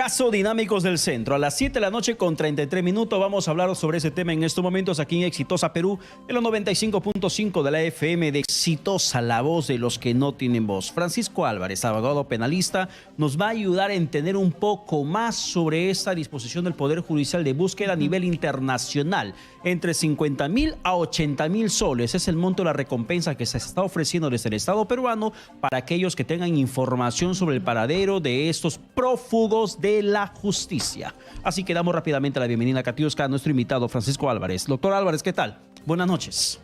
Caso Dinámicos del Centro. A las 7 de la noche con 33 minutos vamos a hablar sobre ese tema en estos momentos aquí en Exitosa Perú, en los 95.5 de la FM de Exitosa, la voz de los que no tienen voz. Francisco Álvarez, abogado penalista, nos va a ayudar a entender un poco más sobre esta disposición del Poder Judicial de búsqueda a nivel internacional. Entre 50.000 a 80.000 soles es el monto de la recompensa que se está ofreciendo desde el Estado peruano para aquellos que tengan información sobre el paradero de estos prófugos de la justicia. Así que damos rápidamente la bienvenida a Katiuska a nuestro invitado Francisco Álvarez. Doctor Álvarez, ¿qué tal? Buenas noches.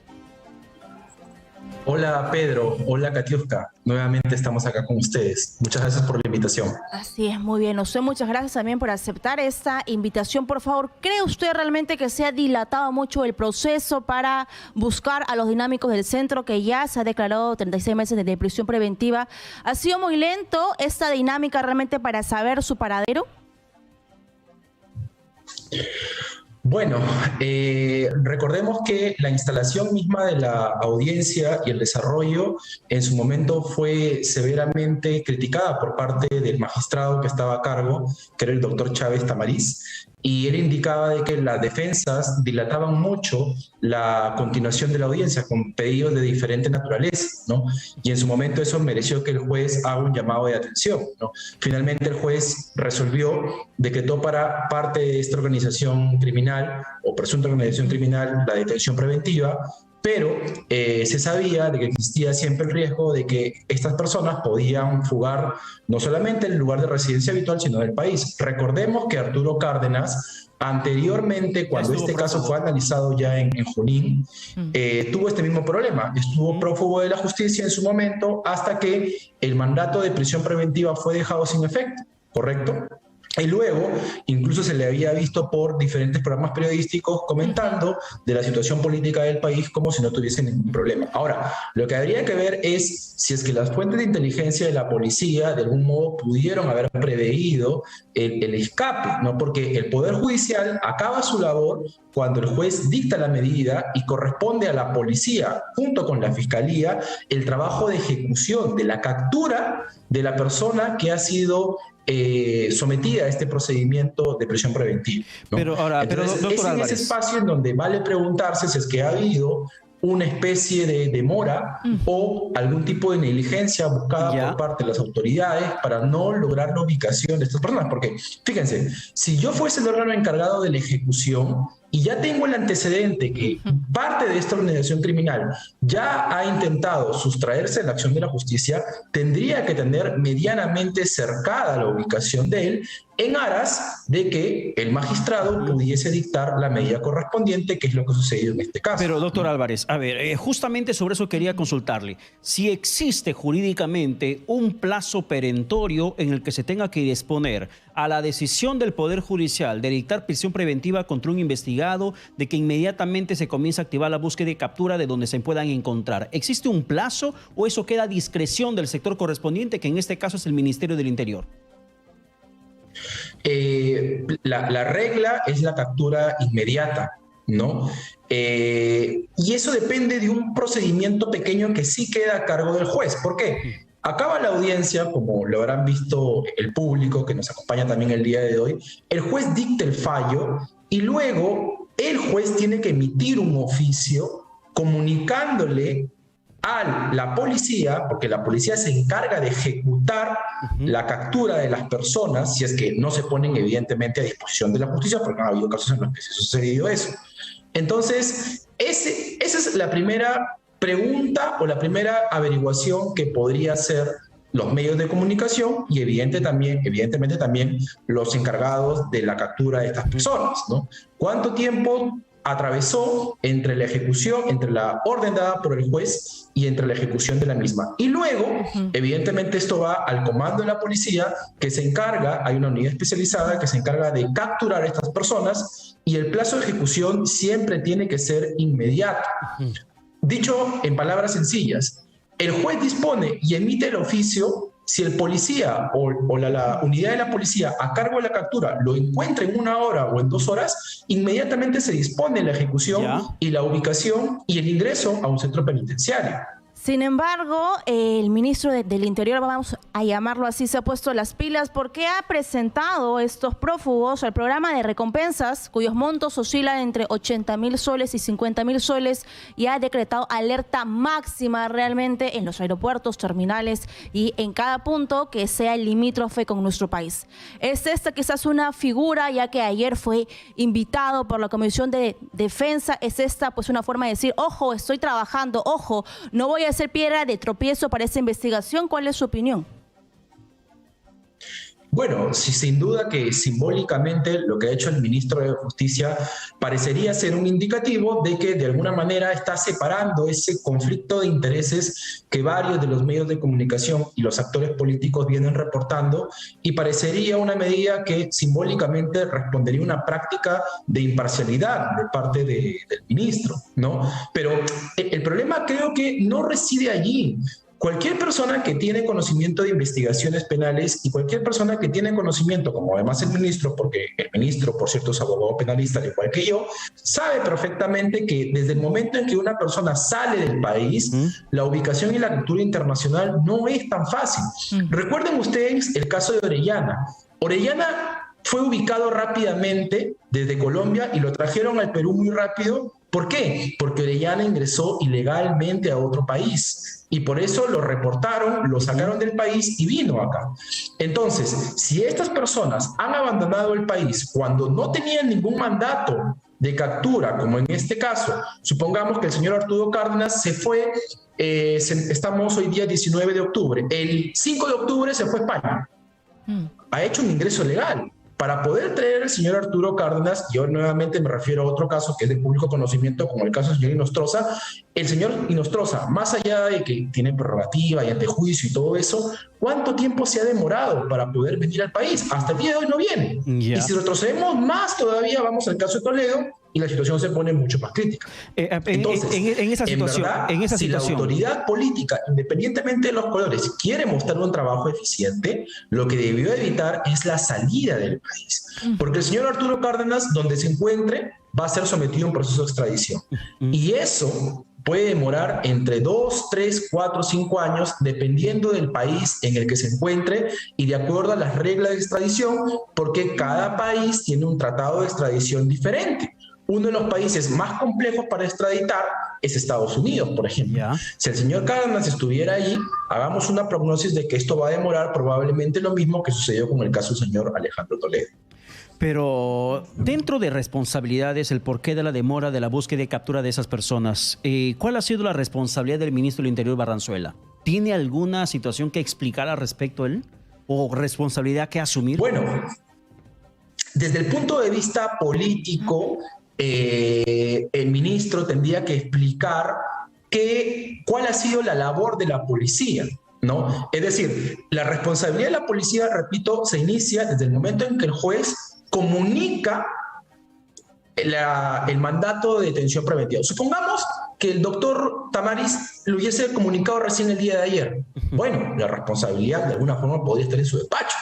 Hola Pedro, hola Katiuska. Nuevamente estamos acá con ustedes. Muchas gracias por la invitación. Así es, muy bien. Usted, muchas gracias también por aceptar esta invitación. Por favor, ¿cree usted realmente que se ha dilatado mucho el proceso para buscar a los dinámicos del centro, que ya se ha declarado 36 meses de prisión preventiva? ¿Ha sido muy lento esta dinámica realmente para saber su paradero? Bueno, recordemos que la instalación misma de la audiencia y el desarrollo en su momento fue severamente criticada por parte del magistrado que estaba a cargo, que era el doctor Chávez Tamariz, y él indicaba de que las defensas dilataban mucho la continuación de la audiencia con pedidos de diferente naturaleza, ¿no? Y en su momento eso mereció que el juez haga un llamado de atención, ¿no? Finalmente el juez resolvió, decretó para parte de esta organización criminal o presunta organización criminal la detención preventiva, pero se sabía de que existía siempre el riesgo de que estas personas podían fugar no solamente del lugar de residencia habitual, sino del país. Recordemos que Arturo Cárdenas, anteriormente, cuando este caso fue analizado ya en Junín, tuvo este mismo problema. Estuvo prófugo de la justicia en su momento hasta que el mandato de prisión preventiva fue dejado sin efecto, ¿correcto? Y luego, incluso se le había visto por diferentes programas periodísticos comentando de la situación política del país como si no tuviese ningún problema. Ahora, lo que habría que ver es si es que las fuentes de inteligencia de la policía de algún modo pudieron haber preveído el escape, ¿no? Porque el Poder Judicial acaba su labor cuando el juez dicta la medida y corresponde a la policía, junto con la fiscalía, el trabajo de ejecución, de la captura de la persona que ha sido sometida a este procedimiento de prisión preventiva, ¿no? Pero Entonces, doctor es en Álvarez, ese espacio en donde vale preguntarse si es que ha habido una especie de demora o algún tipo de negligencia buscada por parte de las autoridades para no lograr la ubicación de estas personas. Porque, fíjense, si yo fuese el órgano encargado de la ejecución y ya tengo el antecedente que parte de esta organización criminal ya ha intentado sustraerse de la acción de la justicia, tendría que tener medianamente cercada la ubicación de él en aras de que el magistrado pudiese dictar la medida correspondiente, que es lo que ha sucedido en este caso. Pero doctor Álvarez, a ver, justamente sobre eso quería consultarle. Si existe jurídicamente un plazo perentorio en el que se tenga que disponer a la decisión del Poder Judicial de dictar prisión preventiva contra un investigado, de que inmediatamente se comienza a activar la búsqueda y captura de donde se puedan encontrar, ¿existe un plazo o eso queda a discreción del sector correspondiente, que en este caso es el Ministerio del Interior? La regla es la captura inmediata, ¿no? Y eso depende de un procedimiento pequeño que sí queda a cargo del juez. ¿Por qué? Acaba la audiencia, como lo habrán visto el público que nos acompaña también el día de hoy, el juez dicta el fallo y luego el juez tiene que emitir un oficio comunicándole a la policía, porque la policía se encarga de ejecutar la captura de las personas, si es que no se ponen evidentemente a disposición de la justicia, porque ha habido casos en los que se ha sucedido eso. Entonces, esa es la primera pregunta o la primera averiguación que podría hacer los medios de comunicación y evidentemente también los encargados de la captura de estas personas, ¿no? ¿Cuánto tiempo atravesó entre la ejecución, entre la orden dada por el juez y entre la ejecución de la misma? Y luego, evidentemente, esto va al comando de la policía, que se encarga, hay una unidad especializada que se encarga de capturar a estas personas, y el plazo de ejecución siempre tiene que ser inmediato. Dicho en palabras sencillas, el juez dispone y emite el oficio. Si el policía o la unidad de la policía a cargo de la captura lo encuentra en 1 hora o en 2 horas, inmediatamente se dispone la ejecución y la ubicación y el ingreso a un centro penitenciario. Sin embargo, el ministro del Interior, vamos a llamarlo así, se ha puesto las pilas porque ha presentado estos prófugos al programa de recompensas cuyos montos oscilan entre 80.000 soles y 50.000 soles y ha decretado alerta máxima realmente en los aeropuertos, terminales y en cada punto que sea limítrofe con nuestro país. Es esta quizás una figura, ya que ayer fue invitado por la Comisión de Defensa, es esta pues una forma de decir, ojo, estoy trabajando, ojo, no voy a ser piedra de tropiezo para esta investigación. ¿Cuál es su opinión? Bueno, sí, sin duda que simbólicamente lo que ha hecho el ministro de Justicia parecería ser un indicativo de que de alguna manera está separando ese conflicto de intereses que varios de los medios de comunicación y los actores políticos vienen reportando, y parecería una medida que simbólicamente respondería a una práctica de imparcialidad de parte del ministro, ¿no? Pero el problema creo que no reside allí. Cualquier persona que tiene conocimiento de investigaciones penales y cualquier persona que tiene conocimiento, como además el ministro, porque el ministro, por cierto, es abogado penalista, al igual que yo, sabe perfectamente que desde el momento en que una persona sale del país, la ubicación y la captura internacional no es tan fácil. Recuerden ustedes el caso de Orellana. Orellana fue ubicado rápidamente desde Colombia y lo trajeron al Perú muy rápido. ¿Por qué? Porque Orellana ingresó ilegalmente a otro país y por eso lo reportaron, lo sacaron del país y vino acá. Entonces, si estas personas han abandonado el país cuando no tenían ningún mandato de captura, como en este caso, supongamos que el señor Arturo Cárdenas se fue, estamos hoy día 19 de octubre, el 5 de octubre se fue a España, ha hecho un ingreso legal. Para poder traer al señor Arturo Cárdenas, yo nuevamente me refiero a otro caso que es de público conocimiento, como el caso del señor Inostroza. El señor Inostroza, más allá de que tiene prerrogativa y antejuicio y todo eso, ¿cuánto tiempo se ha demorado para poder venir al país? Hasta el día de hoy no viene. Y si retrocedemos más todavía, vamos al caso de Toledo, y la situación se pone mucho más crítica. Entonces, en esa situación, si la autoridad política, independientemente de los colores, quiere mostrar un trabajo eficiente, lo que debió evitar es la salida del país. Porque el señor Arturo Cárdenas, donde se encuentre, va a ser sometido a un proceso de extradición. Y eso puede demorar entre 2, 3, 4, 5 años, dependiendo del país en el que se encuentre y de acuerdo a las reglas de extradición, porque cada país tiene un tratado de extradición diferente. Uno de los países más complejos para extraditar es Estados Unidos, por ejemplo. Si el señor Cárdenas estuviera allí, hagamos una prognosis de que esto va a demorar probablemente lo mismo que sucedió con el caso del señor Alejandro Toledo. Pero dentro de responsabilidades, el porqué de la demora de la búsqueda y captura de esas personas, ¿cuál ha sido la responsabilidad del ministro del Interior, Barranzuela? ¿Tiene alguna situación que explicar al respecto él? ¿O responsabilidad que asumir? Bueno, desde el punto de vista político, el ministro tendría que explicar cuál ha sido la labor de la policía, ¿no? Es decir, la responsabilidad de la policía, repito, se inicia desde el momento en que el juez comunica el mandato de detención preventiva. Supongamos que el doctor Tamaris lo hubiese comunicado recién el día de ayer. Bueno, la responsabilidad de alguna forma podría estar en su despacho.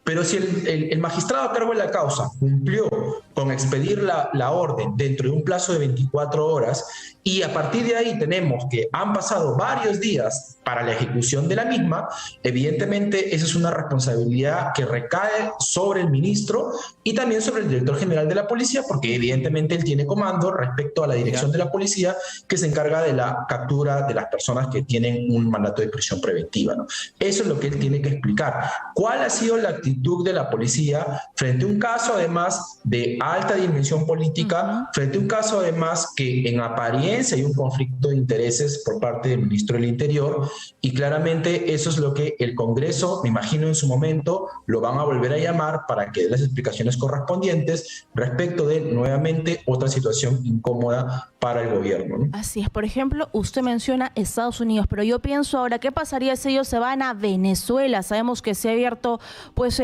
Pero si el magistrado a cargo de la causa cumplió con expedir la orden dentro de un plazo de 24 horas y a partir de ahí tenemos que han pasado varios días para la ejecución de la misma, evidentemente esa es una responsabilidad que recae sobre el ministro y también sobre el director general de la policía, porque evidentemente él tiene comando respecto a la dirección de la policía que se encarga de la captura de las personas que tienen un mandato de prisión preventiva, ¿no? Eso es lo que él tiene que explicar. ¿Cuál ha sido la actitud de la policía frente a un caso además de alta dimensión política, frente a un caso además que en apariencia hay un conflicto de intereses por parte del ministro del Interior? Y claramente eso es lo que el Congreso, me imagino en su momento, lo van a volver a llamar para que dé las explicaciones correspondientes respecto de, nuevamente, otra situación incómoda para el gobierno, ¿no? Así es. Por ejemplo, usted menciona Estados Unidos, pero yo pienso ahora, ¿qué pasaría si ellos se van a Venezuela? Sabemos que se ha abierto pues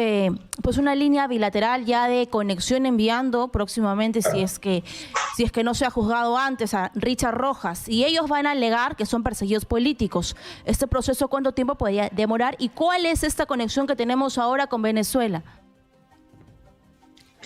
una línea bilateral ya de conexión enviando próximamente, si es que no se ha juzgado antes, a Richard Rojas, y ellos van a alegar que son perseguidos políticos. ¿Este proceso cuánto tiempo podría demorar y cuál es esta conexión que tenemos ahora con Venezuela?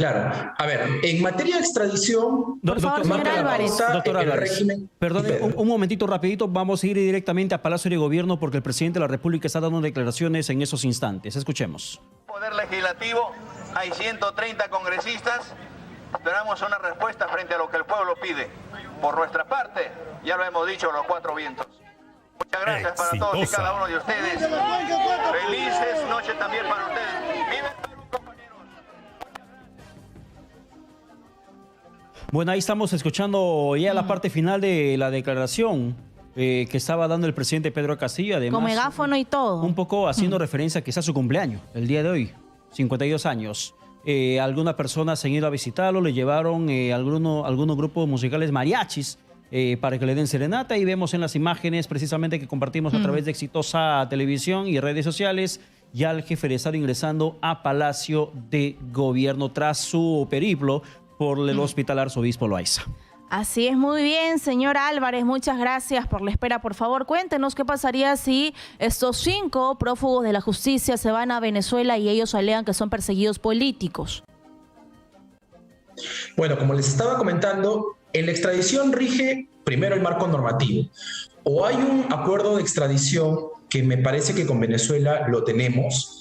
Claro. A ver, en materia de extradición, Por favor, señor marca la Álvarez. pauta Doctor el Álvarez, régimen. perdone un momentito rapidito, vamos a ir directamente a Palacio de Gobierno porque el presidente de la República está dando declaraciones en esos instantes. Escuchemos. Poder Legislativo, hay 130 congresistas, esperamos una respuesta frente a lo que el pueblo pide. Por nuestra parte, ya lo hemos dicho, los cuatro vientos. Muchas gracias para todos y cada uno de ustedes. Felices noches también para ustedes. ¡Viva el Perú, compañeros! Bueno, ahí estamos escuchando ya la parte final de la declaración que estaba dando el presidente Pedro Castillo. Además, Con megáfono y todo. un poco haciendo referencia quizás a su cumpleaños, el día de hoy, 52 años. Algunas personas se han ido a visitarlo, le llevaron algunos grupos musicales mariachis para que le den serenata, y vemos en las imágenes precisamente que compartimos a través de Exitosa Televisión y redes sociales ya el jefe de Estado ingresando a Palacio de Gobierno tras su periplo por el Hospital Arzobispo Loaiza. Así es, muy bien, señor Álvarez, muchas gracias por la espera. Por favor, cuéntenos qué pasaría si estos 5 prófugos de la justicia se van a Venezuela y ellos alegan que son perseguidos políticos. Bueno, como les estaba comentando, en la extradición rige primero el marco normativo. O hay un acuerdo de extradición que me parece que con Venezuela lo tenemos,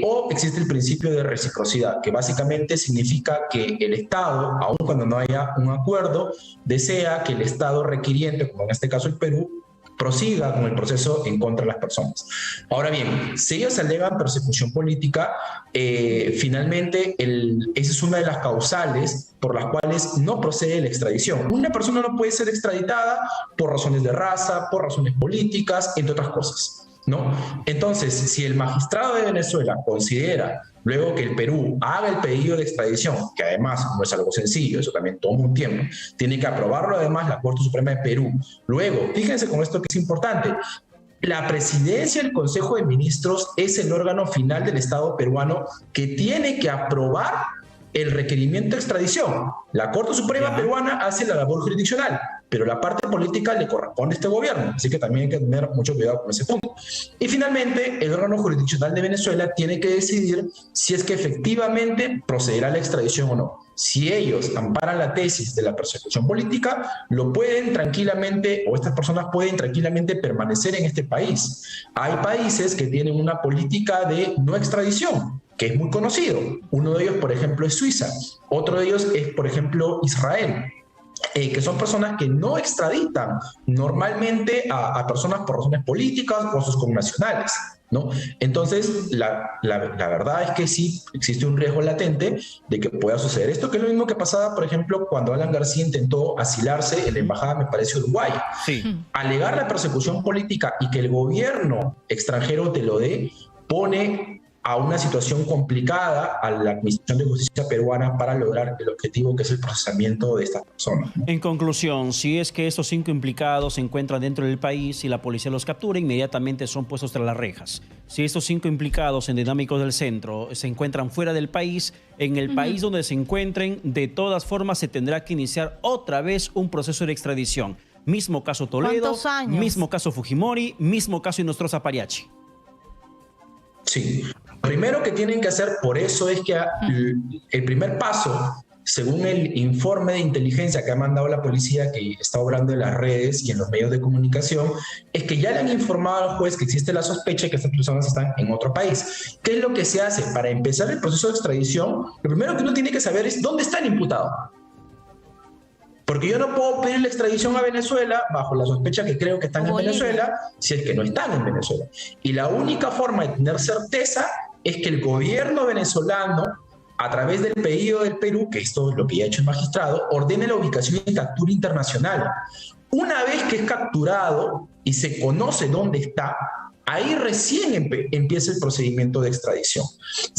o existe el principio de reciprocidad, que básicamente significa que el Estado, aun cuando no haya un acuerdo, desea que el Estado requiriente, como en este caso el Perú, prosiga con el proceso en contra de las personas. Ahora bien, si ellos alegan persecución política, finalmente esa es una de las causales por las cuales no procede la extradición. Una persona no puede ser extraditada por razones de raza, por razones políticas, entre otras cosas, ¿no? Entonces, si el magistrado de Venezuela considera, luego que el Perú haga el pedido de extradición, que además no es algo sencillo, eso también toma un tiempo, tiene que aprobarlo además la Corte Suprema de Perú. Luego, fíjense con esto que es importante, la presidencia del Consejo de Ministros es el órgano final del Estado peruano que tiene que aprobar el requerimiento de extradición. La Corte Suprema peruana hace la labor jurisdiccional, pero la parte política le corresponde a este gobierno, así que también hay que tener mucho cuidado con ese punto. Y finalmente, el órgano jurisdiccional de Venezuela tiene que decidir si es que efectivamente procederá a la extradición o no. Si ellos amparan la tesis de la persecución política, lo pueden tranquilamente, o estas personas pueden tranquilamente permanecer en este país. Hay países que tienen una política de no extradición, que es muy conocido. Uno de ellos, por ejemplo, es Suiza. Otro de ellos es, por ejemplo, Israel. Que son personas que no extraditan normalmente a personas por razones políticas o a sus connacionales, ¿no? Entonces, la verdad es que sí existe un riesgo latente de que pueda suceder esto, que es lo mismo que pasaba, por ejemplo, cuando Alan García intentó asilarse en la embajada, me parece, Uruguay. Sí. Alegar la persecución política y que el gobierno extranjero te lo dé, pone a una situación complicada a la Administración de Justicia peruana para lograr el objetivo que es el procesamiento de estas personas, ¿no? En conclusión, si es que estos 5 implicados se encuentran dentro del país y la policía los captura, inmediatamente son puestos tras las rejas. Si estos 5 implicados en Dinámicos del Centro se encuentran fuera del país, en el país donde se encuentren, de todas formas se tendrá que iniciar otra vez un proceso de extradición. Mismo caso Toledo, ¿Cuántos años? mismo caso Fujimori, mismo caso Inostroza Pariachi. Sí. Lo primero que tienen que hacer, por eso es que el primer paso, según el informe de inteligencia que ha mandado la policía, que está obrando en las redes y en los medios de comunicación, es que ya le han informado al juez que existe la sospecha de que estas personas están en otro país. ¿Qué es lo que se hace? Para empezar el proceso de extradición, lo primero que uno tiene que saber es dónde está el imputado. Porque yo no puedo pedir la extradición a Venezuela bajo la sospecha que creo que están en Venezuela, si es que no están en Venezuela. Y la única forma de tener certeza es que el gobierno venezolano, a través del pedido del Perú, que esto es lo que ya ha hecho el magistrado, ordene la ubicación y captura internacional. Una vez que es capturado y se conoce dónde está, ahí recién empieza el procedimiento de extradición.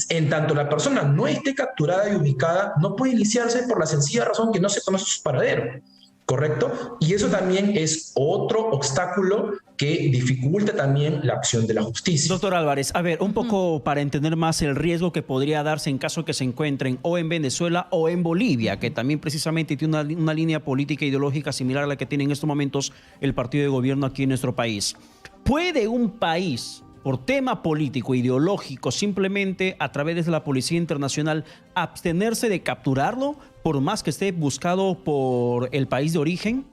En tanto la persona no esté capturada y ubicada, no puede iniciarse por la sencilla razón que no se conoce su paradero, ¿correcto? Y eso también es otro obstáculo que dificulta también la acción de la justicia. Doctor Álvarez, a ver, un poco para entender más el riesgo que podría darse en caso que se encuentren o en Venezuela o en Bolivia, que también precisamente tiene una línea política e ideológica similar a la que tiene en estos momentos el partido de gobierno aquí en nuestro país. ¿Puede un país por tema político, ideológico, simplemente a través de la Policía Internacional, abstenerse de capturarlo, por más que esté buscado por el país de origen?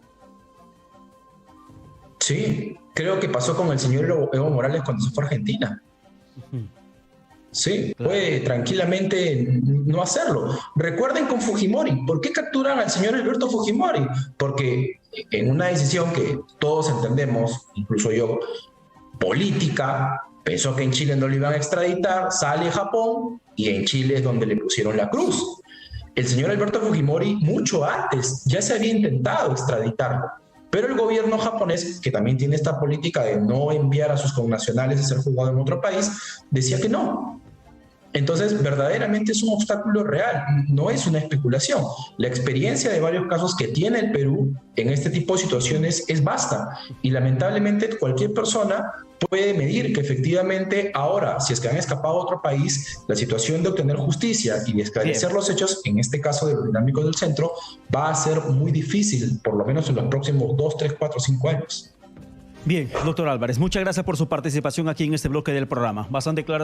Sí, creo que pasó con el señor Evo Morales cuando se fue a Argentina. Sí, Claro. puede tranquilamente no hacerlo. Recuerden con Fujimori, ¿por qué capturan al señor Alberto Fujimori? Porque en una decisión que todos entendemos, incluso yo, política, pensó que en Chile no lo iban a extraditar, sale a Japón y en Chile es donde le pusieron la cruz. El señor Alberto Fujimori mucho antes ya se había intentado extraditarlo, pero el gobierno japonés, que también tiene esta política de no enviar a sus connacionales a ser juzgados en otro país, decía que no. Entonces, verdaderamente es un obstáculo real, no es una especulación. La experiencia de varios casos que tiene el Perú en este tipo de situaciones es vasta y lamentablemente cualquier persona puede medir que efectivamente ahora, si es que han escapado a otro país, la situación de obtener justicia y de esclarecer los hechos, en este caso de los dinámicos del centro, va a ser muy difícil, por lo menos en los próximos 2, 3, 4, 5 años. Bien, doctor Álvarez, muchas gracias por su participación aquí en este bloque del programa. Bastante claro.